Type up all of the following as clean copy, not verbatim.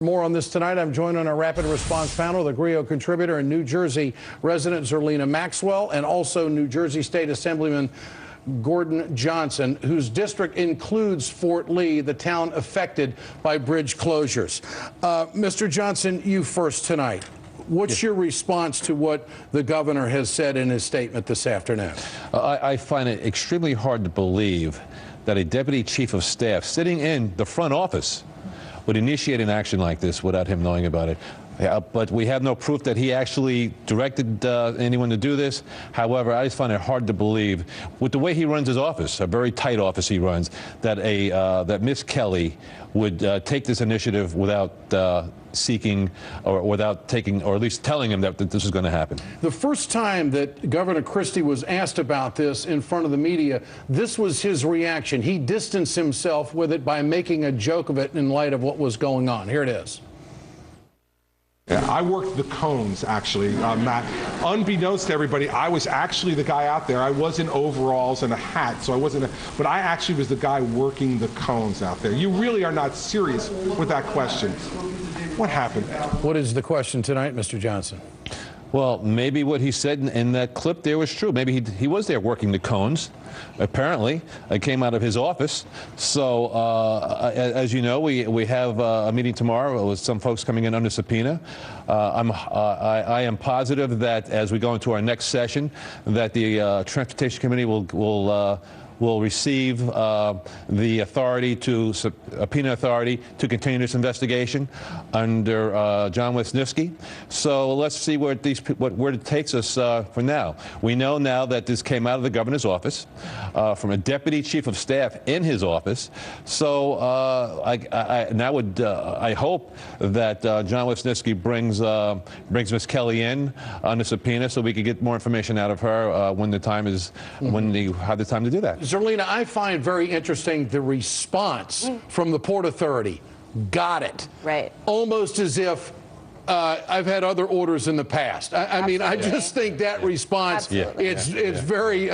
More on this tonight. I'm joined on our rapid response panel, the Grio contributor and New Jersey resident Zerlina Maxwell, and also New Jersey State Assemblyman Gordon Johnson, whose district includes Fort Lee, the town affected by bridge closures. Mr. Johnson, you first tonight. What's your response to what the governor has said in his statement this afternoon? I find it extremely hard to believe that a deputy chief of staff sitting in the front office would initiate an action like this without him knowing about it. But we have no proof that he actually directed anyone to do this. However, I just find it hard to believe, with the way he runs his office, a very tight office he runs, that that Miss Kelly would take this initiative without seeking or without taking, or at least telling him that this is going to happen. The first time that Governor Christie was asked about this in front of the media, this was his reaction. He distanced himself with it by making a joke of it in light of what was going on. Here it is. Yeah, I worked the cones, actually, Matt. Unbeknownst to everybody, I was actually the guy out there. I was in overalls and a hat, so I wasn't, but I actually was the guy working the cones out there. You really are not serious with that question. What happened? What is the question tonight, Mr. Johnson? Well, maybe what he said in that clip there was true. Maybe he was there working the cones. Apparently, it came out of his office. So, as you know, we have a meeting tomorrow with some folks coming in under subpoena. I am positive that as we go into our next session, that the Transportation Committee will receive the authority to subpoena authority to continue this investigation under John Wisniewski. So let's see where it takes us for now. We know now that this came out of the governor's office from a deputy chief of staff in his office. So I hope that John Wisniewski brings Ms. Kelly in on the subpoena so we can get more information out of her when the time is when you have the time to do that. Zerlina, I find very interesting the response from the Port Authority. Got it. Right. Almost as if I've had other orders in the past. I mean, I just think that response, it's very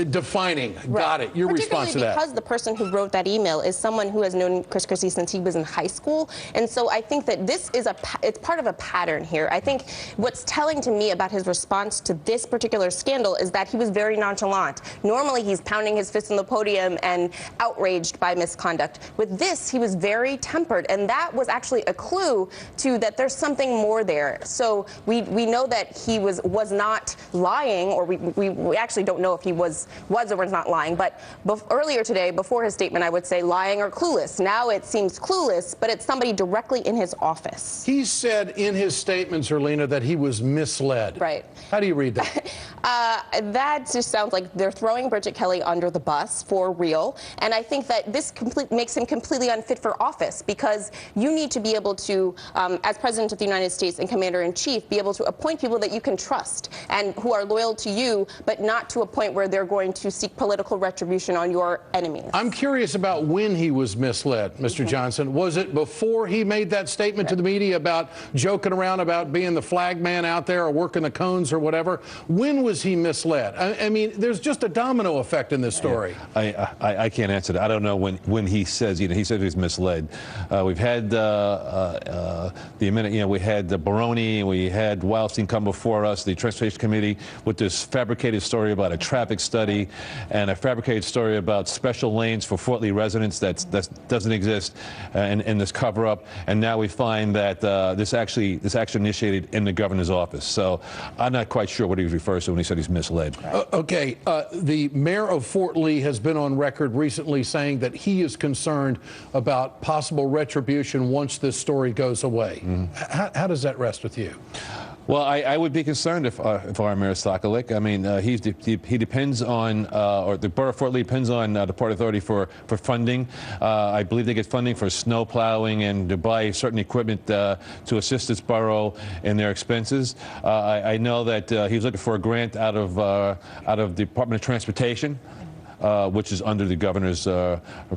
defining. Right. Got it. Your response to that. Because the person who wrote that email is someone who has known Chris Christie since he was in high school. And so I think that this is it's part of a pattern here. I think what's telling to me about his response to this particular scandal is that he was very nonchalant. Normally, he's pounding his fist on the podium and outraged by misconduct. With this, he was very tempered. And that was actually a clue to that there's something more there. So we know that he was not lying, or we actually don't know if he was or was not lying. But earlier today, before his statement, I would say lying or clueless. Now it seems clueless, but it's somebody directly in his office. He said in his statement, Zerlina, that he was misled. Right. How do you read that? That just sounds like they're throwing Bridget Kelly under the bus for real. And I think that this makes him completely unfit for office, because you need to be able to, as President of the United States and Commander-in-Chief, be able to appoint people that you can trust and who are loyal to you, but not to a point where they're going to seek political retribution on your enemies. I'm curious about when he was misled, Mr. Johnson. Was it before he made that statement to the media about joking around about being the flag man out there or working the cones or whatever? When was he misled? I mean, there's just a domino effect in this story. I can't answer that. I don't know when he says, he said he's misled. We've had we had Baroni, we had Wildstein come before us, the Transportation Committee, with this fabricated story about a traffic study and a fabricated story about special lanes for Fort Lee residents that doesn't exist in this cover-up. And now we find that this action initiated in the governor's office. So I'm not quite sure what he refers to when he said he's misled. Okay, the mayor of Fort Lee has been on record recently saying that he is concerned about possible retribution once this story goes away. How does that rest with you? Well, I would be concerned if our Mayor Sokolic. I mean, he depends on, or the Borough of Fort Lee depends on the Port Authority for funding. I believe they get funding for snow plowing and to buy certain equipment to assist this borough in their expenses. I know that he's looking for a grant out of the Department of Transportation. which is under the governor's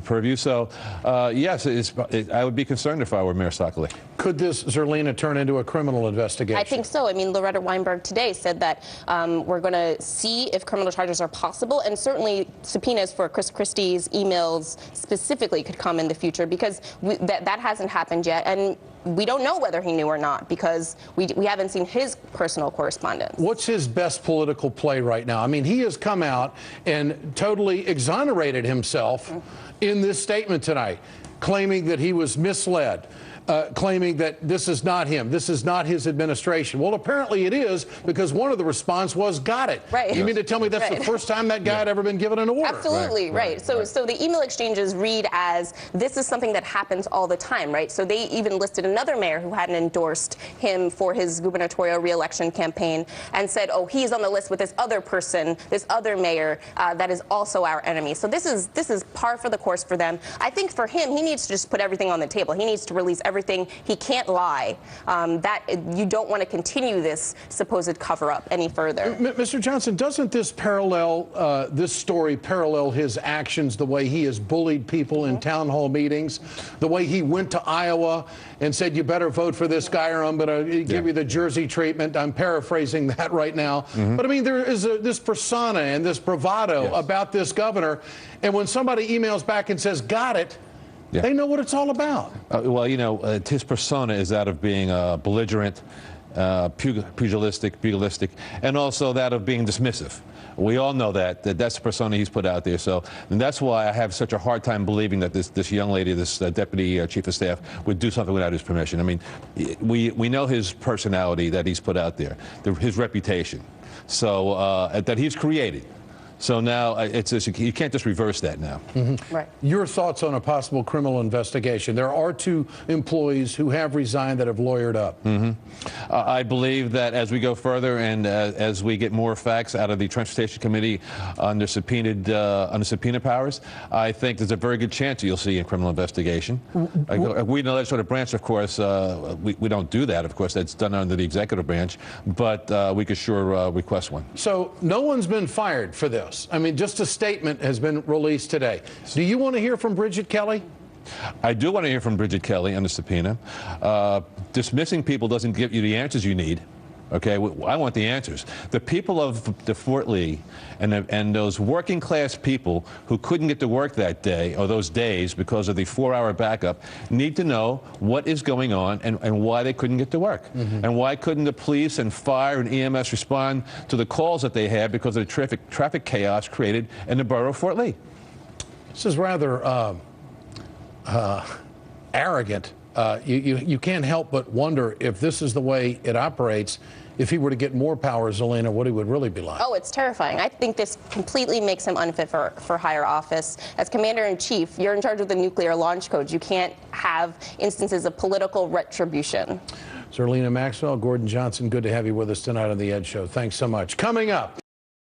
purview. So, yes, I would be concerned if I were Mayor Sockley. Could this, Zerlina, turn into a criminal investigation? I think so. I mean, Loretta Weinberg today said that we're going to see if criminal charges are possible, and certainly subpoenas for Chris Christie's emails specifically could come in the future, because that hasn't happened yet, and we don't know whether he knew or not, because we haven't seen his personal correspondence. What's his best political play right now? I mean, he has come out and totally exonerated himself in this statement tonight, claiming that he was misled. Claiming that this is not him, this is not his administration. Well, apparently it is, because one of the response was, got it. Right. You mean to tell me that's the first time that guy had ever been given an order? Absolutely, right. So the email exchanges read as, this is something that happens all the time, right? So they even listed another mayor who hadn't endorsed him for his gubernatorial re-election campaign and said, oh, he's on the list with this other person, this other mayor that is also our enemy. So this is par for the course for them. I think for him, he needs to just put everything on the table. He needs to release everything. He can't lie. That you don't want to continue this supposed cover-up any further. Mr. Johnson, doesn't this this story parallel his actions, the way he has bullied people in town hall meetings, the way he went to Iowa and said, you better vote for this guy or I'm going to give you the Jersey treatment? I'm paraphrasing that right now. But I mean, there is this persona and this bravado about this governor. And when somebody emails back and says, got it, they know what it's all about. Well, you know, his persona is that of being belligerent, pugilistic, and also that of being dismissive. We all know that's the persona he's put out there. So, and that's why I have such a hard time believing that this young lady, this deputy chief of staff, would do something without his permission. I mean, we know his personality that he's put out there, his reputation, so that he's created. So now you can't just reverse that now. Right. Your thoughts on a possible criminal investigation? There are 2 employees who have resigned that have lawyered up. I believe that as we go further and as we get more facts out of the Transportation Committee under subpoena powers, I think there's a very good chance you'll see a criminal investigation. We in the legislative branch, of course, we don't do that. Of course, that's done under the executive branch, but we could sure request one. So no one's been fired for this. I mean, just a statement has been released today. Do you want to hear from Bridget Kelly? I do want to hear from Bridget Kelly on the subpoena. Dismissing people doesn't give you the answers you need. Okay, I want the answers. The people of the Fort Lee and those working class people who couldn't get to work that day or those days because of the 4-hour backup need to know what is going on and why they couldn't get to work. And why couldn't the police and fire and EMS respond to the calls that they had because of the traffic chaos created in the borough of Fort Lee. This is rather arrogant. You can't help but wonder if this is the way it operates. If he were to get more power, Zerlina, what he would really be like. Oh, it's terrifying. I think this completely makes him unfit for higher office. As commander-in-chief, you're in charge of the nuclear launch codes. You can't have instances of political retribution. Zerlina Maxwell, Gordon Johnson, good to have you with us tonight on The Ed Show. Thanks so much. Coming up,